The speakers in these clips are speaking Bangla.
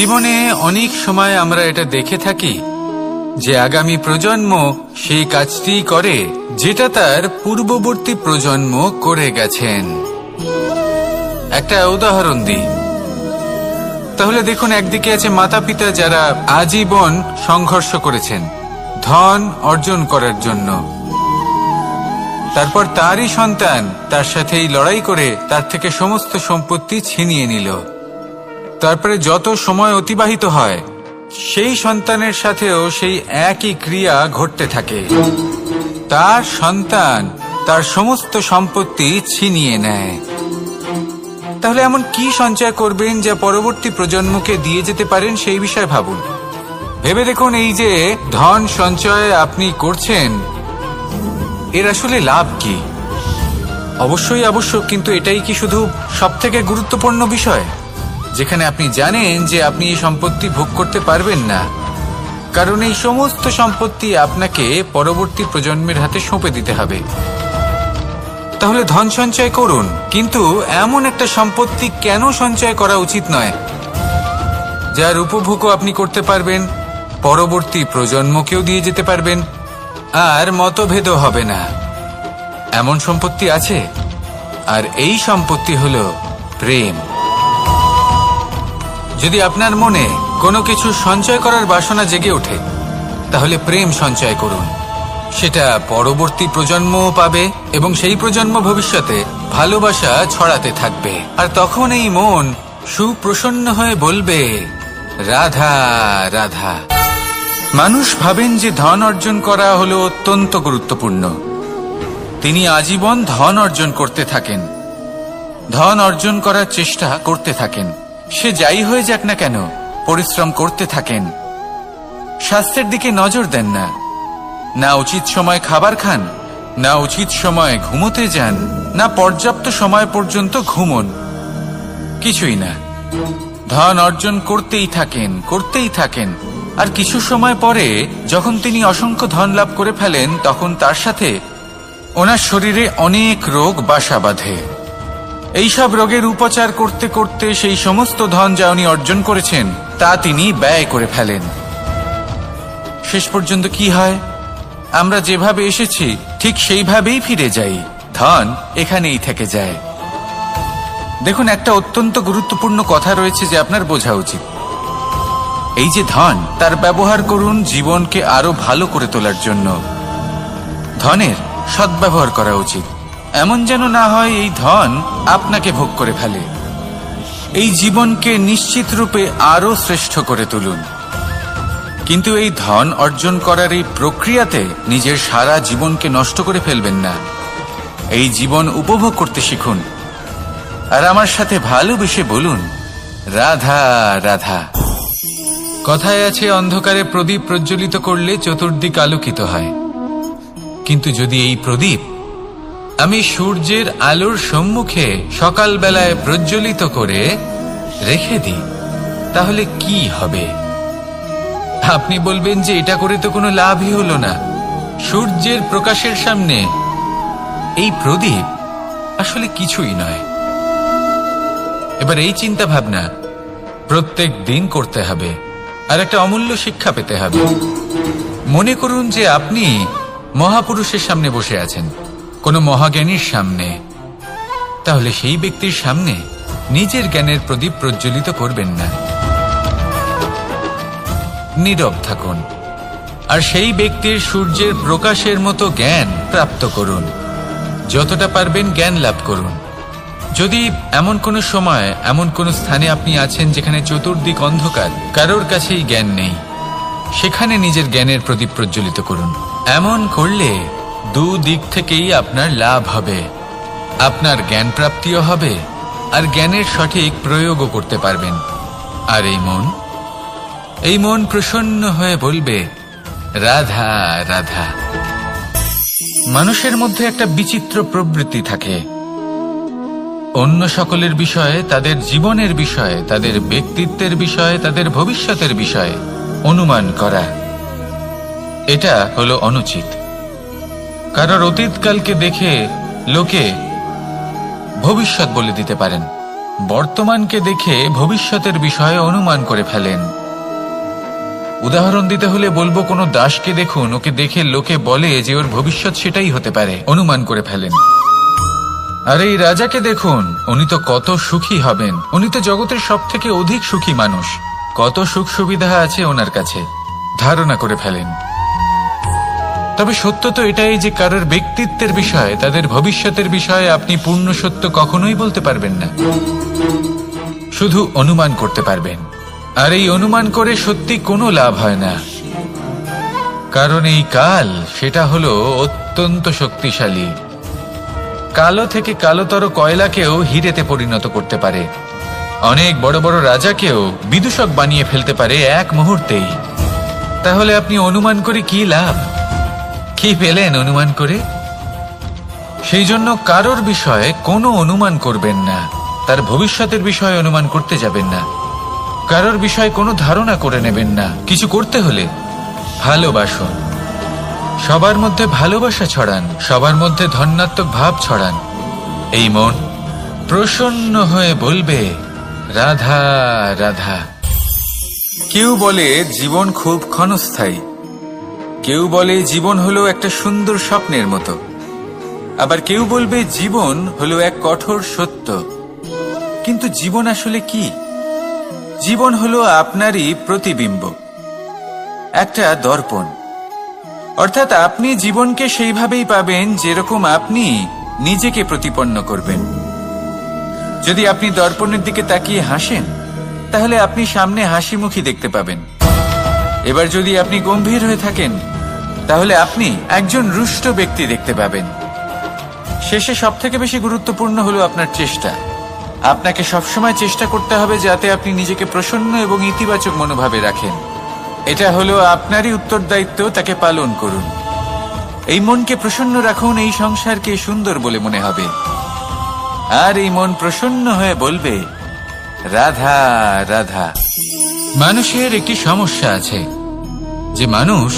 জীবনে অনেক সময় আমরা এটা দেখে থাকি যে আগামী প্রজন্ম সেই কাজটি করে যেটা তার পূর্ববর্তী প্রজন্ম করে গেছেন। একটা উদাহরণ দিই। তাহলে দেখুন, একদিকে আছে মাতা পিতা যারা আজীবন সংঘর্ষ করেছেন ধন অর্জন করার জন্য। তারপর তারই সন্তান তার সাথেই লড়াই করে তার থেকে সমস্ত সম্পত্তি ছিনিয়ে নিল। তারপরে যত সময় অতিবাহিত হয় সেই সন্তানের সাথেও সেই একই ক্রিয়া ঘটতে থাকে। তার সন্তান তার সমস্ত সম্পত্তি ছিনিয়ে নেয়। তাহলে এমন কি সঞ্চয় করবেন যা পরবর্তী প্রজন্মকে দিয়ে যেতে পারেন সেই বিষয়ে ভাবুন। ভেবে দেখুন, এই যে ধন সঞ্চয় আপনি করছেন এর আসলে লাভ কি? অবশ্যই আবশ্যক, কিন্তু এটাই কি শুধু সবথেকে গুরুত্বপূর্ণ বিষয় যেখানে আপনি জানেন যে আপনি এই সম্পত্তি ভোগ করতে পারবেন না, কারণ এই সমস্ত সম্পত্তি আপনাকে পরবর্তী প্রজন্মের হাতে সঁপে দিতে হবে। তাহলে ধন সঞ্চয় করুন, কিন্তু এমন একটা সম্পত্তি কেন সঞ্চয় করা উচিত নয় যার উপভোগও আপনি করতে পারবেন, পরবর্তী প্রজন্মকেও দিয়ে যেতে পারবেন, আর মতভেদও হবে না। এমন সম্পত্তি আছে, আর এই সম্পত্তি হলো প্রেম। যদি আপনার মনে কোনো কিছু সঞ্চয় করার বাসনা জেগে ওঠে তাহলে প্রেম সঞ্চয় করুন। সেটা পরবর্তী প্রজন্মও পাবে এবং সেই প্রজন্ম ভবিষ্যতে ভালোবাসা ছড়াতে থাকবে। আর তখন এই মন সুপ্রসন্ন হয়ে বলবে, রাধা রাধা। মানুষ ভাবেন যে ধন অর্জন করা হলো অত্যন্ত গুরুত্বপূর্ণ। তিনি আজীবন ধন অর্জন করতে থাকেন, ধন অর্জন করার চেষ্টা করতে থাকেন। সে যাই হয়ে যাক না কেন পরিশ্রম করতে থাকেন। স্বাস্থ্যের দিকে নজর দেন না, না উচিত সময় খাবার খান, না উচিত সময় ঘুমোতে যান, না পর্যাপ্ত সময় পর্যন্ত ঘুমন, কিছুই না। ধন অর্জন করতেই থাকেন। আর কিছু সময় পরে যখন তিনি অসংখ্য ধন লাভ করে ফেলেন তখন তার সাথে ওনার শরীরে অনেক রোগ বাসা বাঁধে। এইসব রোগের উপচার করতে করতে সেই সমস্ত ধন যা উনি অর্জন করেছেন তা তিনি ব্যয় করে ফেলেন। শেষ পর্যন্ত কি হয়? আমরা যেভাবে এসেছি ঠিক সেইভাবেই ফিরে যাই, ধন এখানেই থেকে যায়। দেখুন, একটা অত্যন্ত গুরুত্বপূর্ণ কথা রয়েছে যে আপনার বোঝা উচিত। এই যে ধন, তার ব্যবহার করুন জীবনকে আরো ভালো করে তোলার জন্য। ধনের সদ্ব্যবহার করা উচিত, এমন যেন না হয় এই ধন আপনাকে ভোগ করে ফেলে। এই জীবনকে নিশ্চিত রূপে আরো শ্রেষ্ঠ করে তুলুন, কিন্তু এই ধন অর্জন করার এই প্রক্রিয়াতে নিজের সারা জীবনকে নষ্ট করে ফেলবেন না। এই জীবন উপভোগ করতে শিখুন, আর আমার সাথে ভালোবেসে বলুন, রাধা রাধা। কথায় আছে, অন্ধকারে প্রদীপ প্রজ্বলিত করলে চতুর্দিক আলোকিত হয়। কিন্তু যদি এই প্রদীপ আমি সূর্যের আলোর সম্মুখে সকালবেলায় প্রজ্বলিত করে রেখে দিই তাহলে কি হবে? আপনি বলবেন যে এটা করে তো কোনো লাভই হলো না। সূর্যের প্রকাশের সামনে এই প্রদীপ আসলে কিছুই নয়। এবার এই চিন্তা ভাবনা প্রত্যেক দিন করতে হবে, আর একটা অমূল্য শিক্ষা পেতে হবে। মনে করুন যে আপনি মহাপুরুষের সামনে বসে আছেন, কোনো মহাজ্ঞানীর সামনে। তাহলে সেই ব্যক্তির সামনে নিজের জ্ঞানের প্রদীপ প্রজ্বলিত করবেন না, নীরব থাকুন, আর সেই ব্যক্তির সূর্যের প্রকাশের মতো জ্ঞান প্রাপ্ত করুন। যতটা পারবেন জ্ঞান লাভ করুন। যদি এমন কোনো সময় এমন কোনো স্থানে আপনি আছেন যেখানে চতুর্দিক অন্ধকার, কারোর কাছেই জ্ঞান নেই, সেখানে নিজের জ্ঞানের প্রদীপ প্রজ্বলিত করুন। এমন করলে দুদিক থেকেই আপনার লাভ হবে। আপনার জ্ঞান প্রাপ্তিও হবে, আর জ্ঞানের সঠিক প্রয়োগও করতে পারবেন। আর এই মন প্রসন্ন হয়ে বলবে, রাধা রাধা। মানুষের মধ্যে একটা বিচিত্র প্রবৃত্তি থাকে, অন্য সকলের বিষয়ে, তাদের জীবনের বিষয়ে, তাদের ব্যক্তিত্বের বিষয়ে, তাদের ভবিষ্যতের বিষয়ে অনুমান করা। এটা হলো অনুচিত। কারোর অতীতকালকে দেখে লোকে ভবিষ্যৎ বলে দিতে পারেন, বর্তমানকে দেখে ভবিষ্যতের বিষয়ে অনুমান করে ফেলেন। উদাহরণ দিতে হলে বলবো, কোনো দাসকে দেখুন, ওকে দেখে লোকে বলে যে ওর ভবিষ্যৎ সেটাই হতে পারে, অনুমান করে ফেলেন। আর এই রাজাকে দেখুন, উনি তো কত সুখী হবেন, উনি তো জগতের সব থেকে অধিক সুখী মানুষ, কত সুখ সুবিধা আছে ওনার কাছে, ধারণা করে ফেলেন। তবে সত্য তো এটাই যে কারোর ব্যক্তিত্বের বিষয়ে, তাদের ভবিষ্যতের বিষয়ে আপনি পূর্ণ সত্য কখনোই বলতে পারবেন না, শুধু অনুমান করতে পারবেন। আর এই অনুমান করে সত্যি কোনো লাভ হয় না, কারণ এই কাল সেটা হলো অত্যন্ত শক্তিশালী। কালো থেকে কালোতর কয়লাকেও হীরেতে পরিণত করতে পারে, অনেক বড় বড় রাজাকেও বিদূষক বানিয়ে ফেলতে পারে এক মুহূর্তেই। তাহলে আপনি অনুমান করে কি লাভ? কি পেলেন অনুমান করে? সেই জন্য কারোর বিষয়ে কোনো অনুমান করবেন না, তার ভবিষ্যতের বিষয়ে অনুমান করতে যাবেন না, কারোর বিষয়ে কোনো ধারণা করে নেবেন না। কিছু করতে হলে ভালোবাসুন, সবার মধ্যে ভালোবাসা ছড়ান, সবার মধ্যে ধন্যাত্মক ভাব ছড়ান। এই মন প্রসন্ন হয়ে বলবে রাধা রাধা। কেউ বলে জীবন খুব ক্ষণস্থায়ী, কেউ বলে জীবন হলো একটা সুন্দর স্বপ্নের মতো, আবার কেউ বলবে জীবন হলো এক কঠোর সত্য। কিন্তু জীবন আসলে কি? জীবন হলো আপনারই প্রতিবিম্ব, একটা দর্পণ। অর্থাৎ আপনি জীবনকে সেইভাবেই পাবেন যেরকম আপনি নিজেকে প্রতিপন্ন করবেন। যদি আপনি দর্পণের দিকে তাকিয়ে হাসেন, তাহলে আপনি সামনে হাসি মুখী দেখতে পাবেন। এবার যদি আপনি গম্ভীর হয়ে থাকেন, তাহলে আপনি একজন রুষ্ট ব্যক্তি দেখতে পাবেন। শেষে সবথেকে বেশি গুরুত্বপূর্ণ হলো আপনার চেষ্টা। আপনাকে সবসময় চেষ্টা করতে হবে যাতে আপনি নিজেকে প্রসন্ন এবং ইতিবাচক মনোভাবে রাখেন। এটা হলো আপনারই উত্তরদায়িত্ব, তাকে পালন করুন। এই মনকে প্রসন্ন রাখুন, এই সংসারকে সুন্দর বলে মনে হবে। আর এই মন প্রসন্ন হয়ে বলবে রাধা রাধা। মানুষের একটি সমস্যা আছে যে মানুষ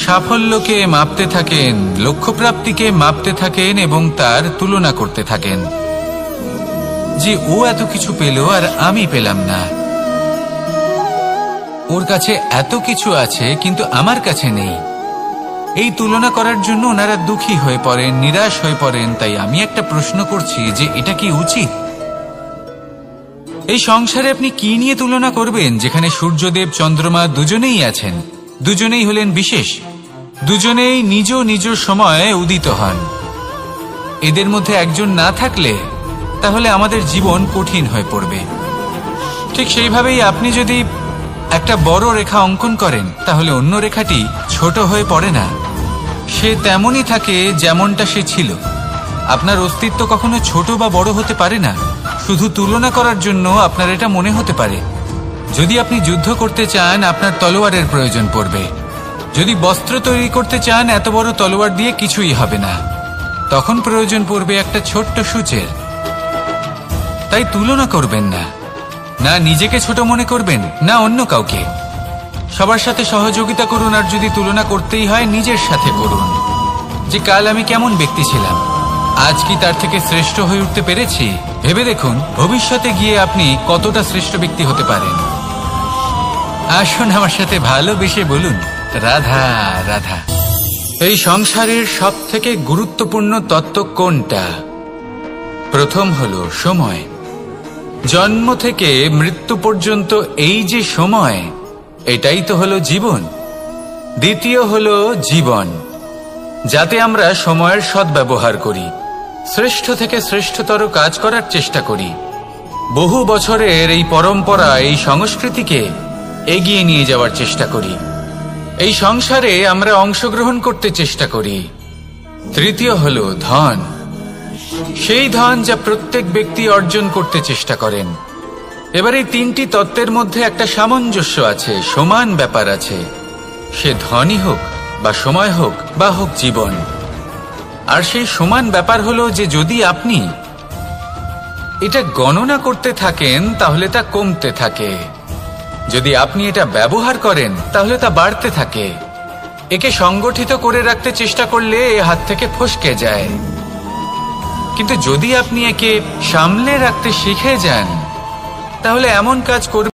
সাফল্যকে মাপতে থাকেন, লক্ষ্যপ্রাপ্তিকে মাপতে থাকেন এবং তার তুলনা করতে থাকেন যে ও এত কিছু পেল আর আমি পেলাম না, ওর কাছে এত কিছু আছে কিন্তু আমার কাছে নেই। এই তুলনা করার জন্য ওনারা দুঃখী হয়ে পড়েন, নিরাশ হয়ে পড়েন। তাই আমি একটা প্রশ্ন করছি যে এটা কি উচিত? এই সংসারে আপনি কি নিয়ে তুলনা করবেন, যেখানে সূর্যদেব চন্দ্রমা দুজনেই আছেন, দুজনেই হলেন বিশেষ, দুজনেই নিজ নিজ সময়ে উদিত হন। এদের মধ্যে একজন না থাকলে তাহলে আমাদের জীবন কঠিন হয়ে পড়বে। ঠিক সেইভাবেই আপনি যদি একটা বড় রেখা অঙ্কন করেন, তাহলে অন্য রেখাটি ছোট হয়ে পড়ে না, সে তেমনই থাকে যেমনটা সে ছিল। আপনার অস্তিত্ব কখনো ছোট বা বড় হতে পারে না, শুধু তুলনা করার জন্য আপনার এটা মনে হতে পারে। যদি আপনি যুদ্ধ করতে চান, আপনার তলোয়ারের প্রয়োজন পড়বে। যদি বস্ত্র তৈরি করতে চান, এত বড় তলোয়ার দিয়ে কিছুই হবে না, তখন প্রয়োজন পড়বে একটা ছোট্ট সূচের। তাই তুলনা করবেন না, না নিজেকে ছোট মনে করবেন, না অন্য কাউকে। সবার সাথে সহযোগিতা করুন, আর যদি তুলনা করতেই হয় নিজের সাথে করুন, যে কাল আমি কেমন ব্যক্তি ছিলাম, আজ কি তার থেকে শ্রেষ্ঠ হয়ে উঠতে পেরেছি। ভেবে দেখুন ভবিষ্যতে গিয়ে আপনি কতটা শ্রেষ্ঠ ব্যক্তি হতে পারেন। আসুন আমার সাথে ভালোবেসে বলুন রাধা রাধা। এই সংসারের সব থেকে গুরুত্বপূর্ণ তত্ত্ব কোনটা? প্রথম হলো সময়। জন্ম থেকে মৃত্যু পর্যন্ত এই যে সময়, এটাই তো হলো জীবন। দ্বিতীয় হলো জীবন, যাতে আমরা সময়ের সদ্ব্যবহার করি, শ্রেষ্ঠ থেকে শ্রেষ্ঠতর কাজ করার চেষ্টা করি। বহু বছরের এই পরম্পরা, এই সংস্কৃতিকে এগিয়ে নিয়ে যাওয়ার চেষ্টা করি। এই সংসারে আমরা অংশগ্রহণ করতে চেষ্টা করি। তৃতীয় হলো ধন, সেই ধন যা প্রত্যেক ব্যক্তি অর্জন করতে চেষ্টা করেন। এবার এই তিনটি তত্ত্বের মধ্যে একটা সামঞ্জস্য আছে, সমান ব্যাপার আছে, সে ধনই হোক বা সময় হোক বা হোক জীবন। আর সেই সমান ব্যাপার হলো যে যদি আপনি এটা গণনা করতে থাকেন, তাহলে তা কমতে থাকে। যদি আপনি এটা ব্যবহার করেন, তাহলে তা বাড়তে থাকে। একে সংগঠিত করে রাখতে চেষ্টা করলে এ হাত থেকে ফসকে যায়। কিন্তু যদি আপনি একে সামলে রাখতে শিখে যান তাহলে এমন কাজ করবে